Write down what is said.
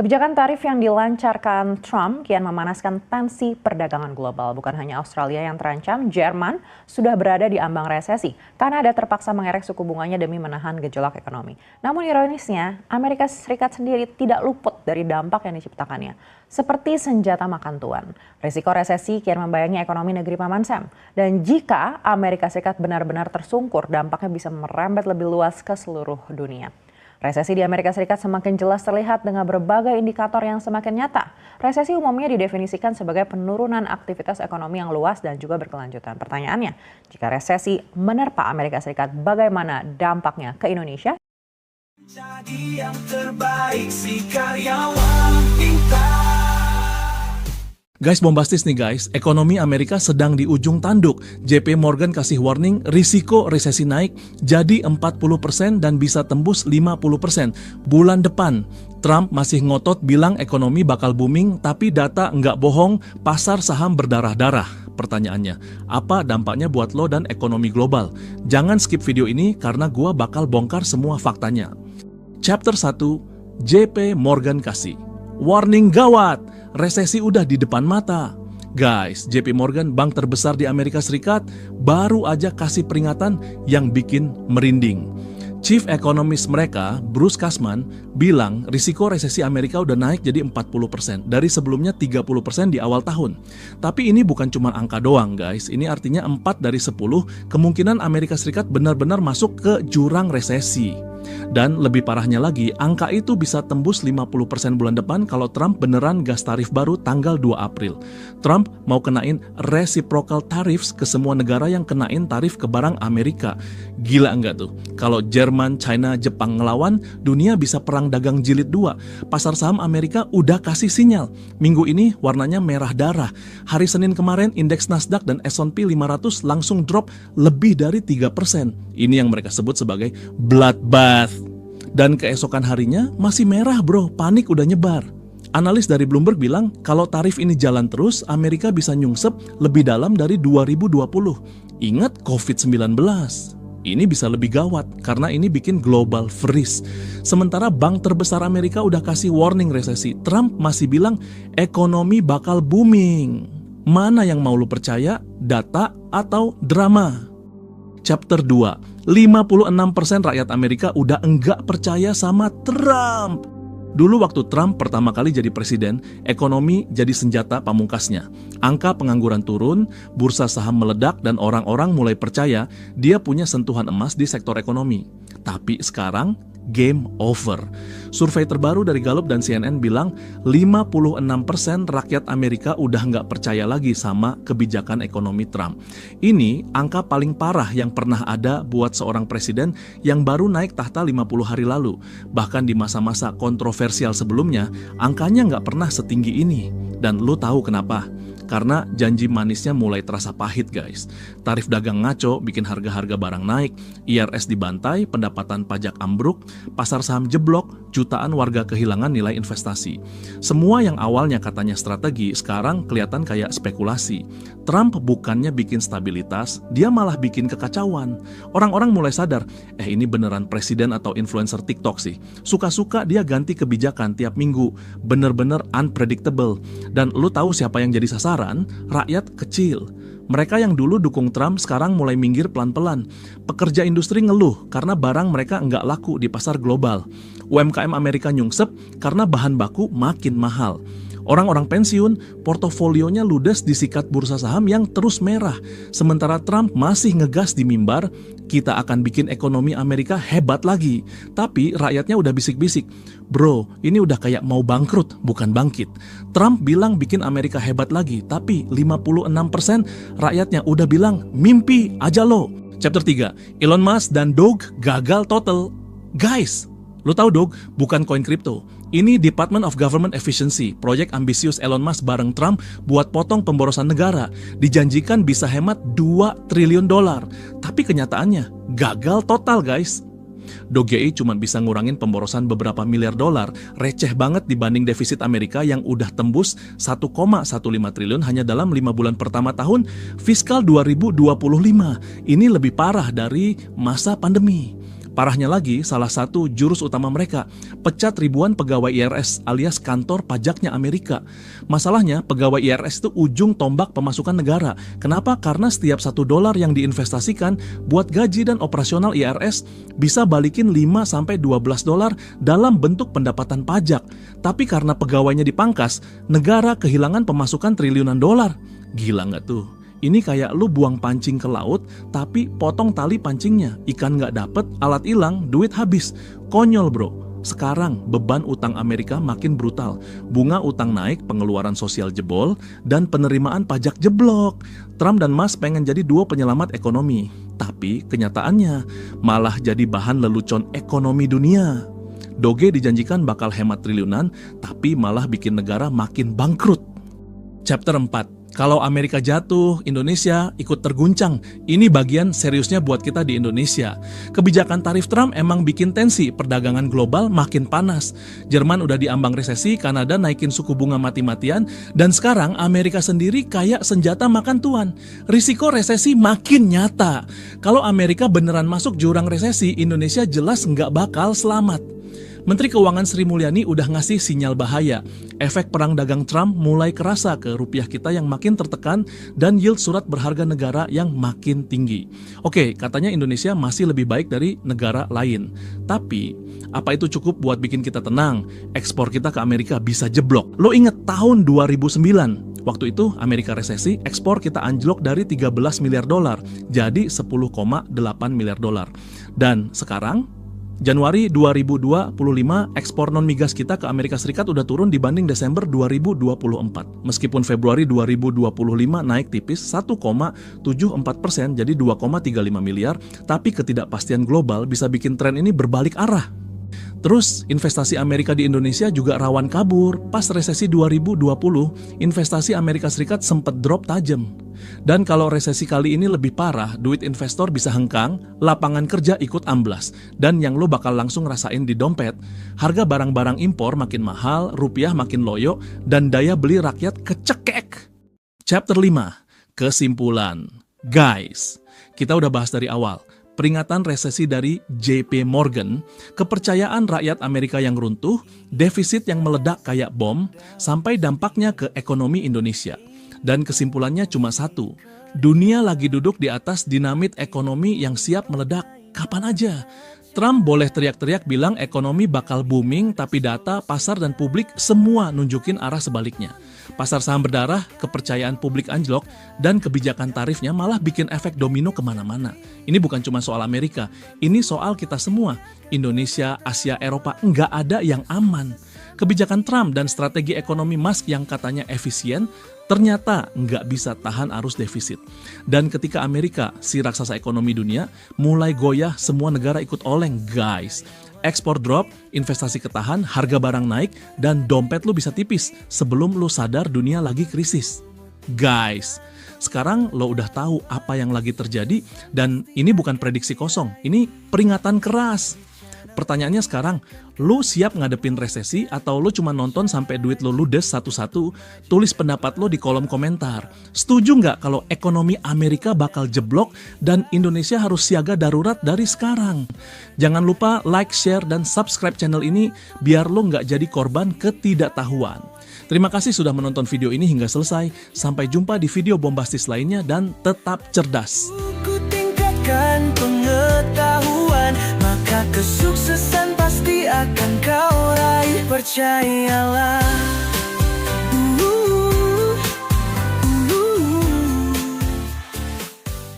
Kebijakan tarif yang dilancarkan Trump kian memanaskan tensi perdagangan global. Bukan hanya Australia yang terancam, Jerman sudah berada di ambang resesi. Kanada terpaksa mengerek suku bunganya demi menahan gejolak ekonomi. Namun ironisnya, Amerika Serikat sendiri tidak luput dari dampak yang diciptakannya. Seperti senjata makan tuan. Risiko resesi kian membayangi ekonomi negeri Paman Sam. Dan jika Amerika Serikat benar-benar tersungkur, dampaknya bisa merembet lebih luas ke seluruh dunia. Resesi di Amerika Serikat semakin jelas terlihat dengan berbagai indikator yang semakin nyata. Resesi umumnya didefinisikan sebagai penurunan aktivitas ekonomi yang luas dan juga berkelanjutan. Pertanyaannya, jika resesi menerpa Amerika Serikat, bagaimana dampaknya ke Indonesia? Jadi yang terbaik si karyawan pintar. Guys, bombastis nih guys, ekonomi Amerika sedang di ujung tanduk. JP Morgan kasih warning, risiko resesi naik jadi 40% dan bisa tembus 50% bulan depan. Trump masih ngotot bilang ekonomi bakal booming, tapi data nggak bohong, pasar saham berdarah-darah. Pertanyaannya, apa dampaknya buat lo dan ekonomi global? Jangan skip video ini karena gua bakal bongkar semua faktanya. Chapter 1, JP Morgan kasih warning gawat, resesi udah di depan mata. Guys, JP Morgan, bank terbesar di Amerika Serikat, baru aja kasih peringatan yang bikin merinding. Chief Economist mereka, Bruce Kasman, bilang risiko resesi Amerika udah naik jadi 40%, dari sebelumnya 30% di awal tahun. Tapi ini bukan cuma angka doang guys, ini artinya 4 dari 10 kemungkinan Amerika Serikat benar-benar masuk ke jurang resesi. Dan lebih parahnya lagi, angka itu bisa tembus 50% bulan depan kalau Trump beneran gas tarif baru tanggal 2 April. Trump mau kenain reciprocal tariffs ke semua negara yang kenain tarif ke barang Amerika. Gila enggak tuh? Kalau Jerman, China, Jepang ngelawan, dunia bisa perang dagang jilid 2. Pasar saham Amerika udah kasih sinyal. Minggu ini warnanya merah darah. Hari Senin kemarin indeks Nasdaq dan S&P 500 langsung drop lebih dari 3%. Ini yang mereka sebut sebagai bloodbath. Dan keesokan harinya masih merah bro, panik udah nyebar. Analis dari Bloomberg bilang kalau tarif ini jalan terus, Amerika bisa nyungsep lebih dalam dari 2020. Ingat COVID-19. Ini bisa lebih gawat karena ini bikin global freeze. Sementara bank terbesar Amerika udah kasih warning resesi, Trump masih bilang ekonomi bakal booming. Mana yang mau lu percaya, data atau drama? Chapter 2, 56% rakyat Amerika udah enggak percaya sama Trump. Dulu waktu Trump pertama kali jadi presiden, ekonomi jadi senjata pamungkasnya. Angka pengangguran turun, bursa saham meledak dan orang-orang mulai percaya dia punya sentuhan emas di sektor ekonomi. Tapi sekarang game over. Survei terbaru dari Gallup dan CNN bilang 56% rakyat Amerika udah nggak percaya lagi sama kebijakan ekonomi Trump. Ini angka paling parah yang pernah ada buat seorang presiden yang baru naik tahta 50 hari lalu. Bahkan di masa-masa kontroversial sebelumnya, angkanya nggak pernah setinggi ini. Dan lu tahu kenapa? Karena janji manisnya mulai terasa pahit guys. Tarif dagang ngaco bikin harga-harga barang naik, IRS dibantai, pendapatan pajak ambruk, pasar saham jeblok, jutaan warga kehilangan nilai investasi. Semua yang awalnya katanya strategi, sekarang kelihatan kayak spekulasi. Trump bukannya bikin stabilitas, dia malah bikin kekacauan. Orang-orang mulai sadar, ini beneran presiden atau influencer TikTok sih. Suka-suka dia ganti kebijakan tiap minggu, bener-bener unpredictable. Dan lu tahu siapa yang jadi sasaran? Rakyat kecil. Mereka yang dulu dukung Trump sekarang mulai minggir pelan-pelan. Pekerja industri ngeluh karena barang mereka nggak laku di pasar global. UMKM Amerika nyungsep karena bahan baku makin mahal. Orang-orang pensiun, portofolionya ludes disikat bursa saham yang terus merah. Sementara Trump masih ngegas di mimbar, kita akan bikin ekonomi Amerika hebat lagi. Tapi rakyatnya udah bisik-bisik, bro, ini udah kayak mau bangkrut, bukan bangkit. Trump bilang bikin Amerika hebat lagi, tapi 56% rakyatnya udah bilang mimpi aja lo. Chapter 3, Elon Musk dan Doge gagal total. Guys, lo tahu Doge bukan koin kripto. Ini Department of Government Efficiency, proyek ambisius Elon Musk bareng Trump buat potong pemborosan negara. Dijanjikan bisa hemat $2 triliun. Tapi kenyataannya gagal total guys. Doge cuma bisa ngurangin pemborosan beberapa miliar dolar, receh banget dibanding defisit Amerika yang udah tembus 1,15 triliun hanya dalam 5 bulan pertama tahun fiskal 2025. Ini lebih parah dari masa pandemi. Parahnya lagi, salah satu jurus utama mereka, pecat ribuan pegawai IRS alias kantor pajaknya Amerika. Masalahnya, pegawai IRS itu ujung tombak pemasukan negara. Kenapa? Karena setiap $1 yang diinvestasikan buat gaji dan operasional IRS bisa balikin $5-12 dalam bentuk pendapatan pajak. Tapi karena pegawainya dipangkas, negara kehilangan pemasukan triliunan dolar. Gila nggak tuh? Ini kayak lu buang pancing ke laut, tapi potong tali pancingnya. Ikan nggak dapet, alat hilang, duit habis. Konyol bro. Sekarang beban utang Amerika makin brutal. Bunga utang naik, pengeluaran sosial jebol, dan penerimaan pajak jeblok. Trump dan Musk pengen jadi duo penyelamat ekonomi. Tapi kenyataannya malah jadi bahan lelucon ekonomi dunia. Doge dijanjikan bakal hemat triliunan, tapi malah bikin negara makin bangkrut. Chapter 4. Kalau Amerika jatuh, Indonesia ikut terguncang. Ini bagian seriusnya buat kita di Indonesia. Kebijakan tarif Trump emang bikin tensi perdagangan global makin panas. Jerman udah diambang resesi, Kanada naikin suku bunga mati-matian, dan sekarang Amerika sendiri kayak senjata makan tuan. Risiko resesi makin nyata. Kalau Amerika beneran masuk jurang resesi, Indonesia jelas nggak bakal selamat. Menteri Keuangan Sri Mulyani udah ngasih sinyal bahaya. Efek perang dagang Trump mulai kerasa ke rupiah kita yang makin tertekan dan yield surat berharga negara yang makin tinggi. Oke, katanya Indonesia masih lebih baik dari negara lain. Tapi, apa itu cukup buat bikin kita tenang? Ekspor kita ke Amerika bisa jeblok. Lo inget tahun 2009? Waktu itu Amerika resesi, ekspor kita anjlok dari $13 miliar jadi $10,8 miliar. Dan sekarang Januari 2025, ekspor non-migas kita ke Amerika Serikat udah turun dibanding Desember 2024. Meskipun Februari 2025 naik tipis 1,74% jadi 2,35 miliar, tapi ketidakpastian global bisa bikin tren ini berbalik arah. Terus, investasi Amerika di Indonesia juga rawan kabur. Pas resesi 2020, investasi Amerika Serikat sempat drop tajam. Dan kalau resesi kali ini lebih parah, duit investor bisa hengkang, lapangan kerja ikut amblas, dan yang lo bakal langsung rasain di dompet. Harga barang-barang impor makin mahal, rupiah makin loyo, dan daya beli rakyat kecekek. Chapter 5. Kesimpulan. Guys, kita udah bahas dari awal. Peringatan resesi dari JP Morgan, kepercayaan rakyat Amerika yang runtuh, defisit yang meledak kayak bom, sampai dampaknya ke ekonomi Indonesia. Dan kesimpulannya cuma satu, dunia lagi duduk di atas dinamit ekonomi yang siap meledak kapan aja. Trump boleh teriak-teriak bilang ekonomi bakal booming, tapi data, pasar, dan publik semua nunjukin arah sebaliknya. Pasar saham berdarah, kepercayaan publik anjlok, dan kebijakan tarifnya malah bikin efek domino kemana-mana. Ini bukan cuma soal Amerika, ini soal kita semua. Indonesia, Asia, Eropa, nggak ada yang aman. Kebijakan Trump dan strategi ekonomi Musk yang katanya efisien, ternyata nggak bisa tahan arus defisit. Dan ketika Amerika, si raksasa ekonomi dunia, mulai goyah, semua negara ikut oleng, guys. Ekspor drop, investasi ketahan, harga barang naik, dan dompet lu bisa tipis sebelum lu sadar dunia lagi krisis. Guys, sekarang lo udah tahu apa yang lagi terjadi, dan ini bukan prediksi kosong, ini peringatan keras. Pertanyaannya sekarang, lu siap ngadepin resesi atau lu cuma nonton sampai duit lu ludes satu-satu? Tulis pendapat lo di kolom komentar. Setuju nggak kalau ekonomi Amerika bakal jeblok dan Indonesia harus siaga darurat dari sekarang? Jangan lupa like, share, dan subscribe channel ini biar lo nggak jadi korban ketidaktahuan. Terima kasih sudah menonton video ini hingga selesai. Sampai jumpa di video bombastis lainnya dan tetap cerdas. Ku tingkatkan pengetahuan, maka kesuksesan pasti akan kau raih, percayalah.